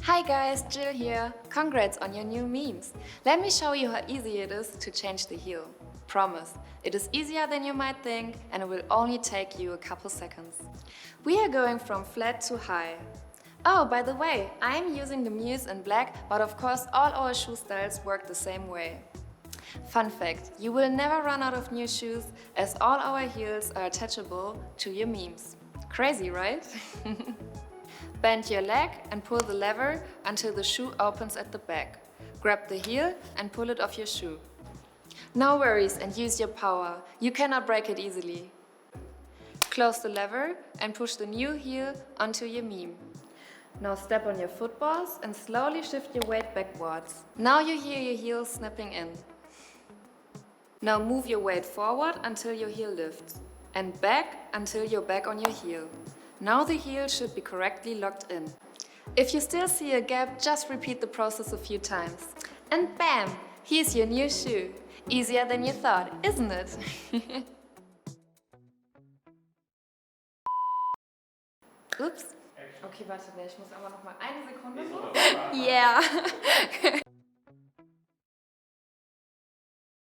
Hi guys, Jill here. Congrats on your new memes. Let me show you how easy it is to change the heel. Promise, it is easier than you might think and it will only take you a couple seconds. We are going from flat to high. Oh, by the way, I am using the Muse in black, but of course all our shoe styles work the same way. Fun fact, you will never run out of new shoes as all our heels are attachable to your memes. Crazy, right? Bend your leg and pull the lever until the shoe opens at the back. Grab the heel and pull it off your shoe. No worries and use your power, you cannot break it easily. Close the lever and push the new heel onto your meme. Now step on your footballs and slowly shift your weight backwards. Now you hear your heel snapping in. Now move your weight forward until your heel lifts and back until you're back on your heel. Now the heel should be correctly locked in. If you still see a gap, just repeat the process a few times. And bam! Here's your new shoe. Easier than you thought, isn't it? Ups. Okay, warte, ich muss aber noch mal eine Sekunde. Yeah.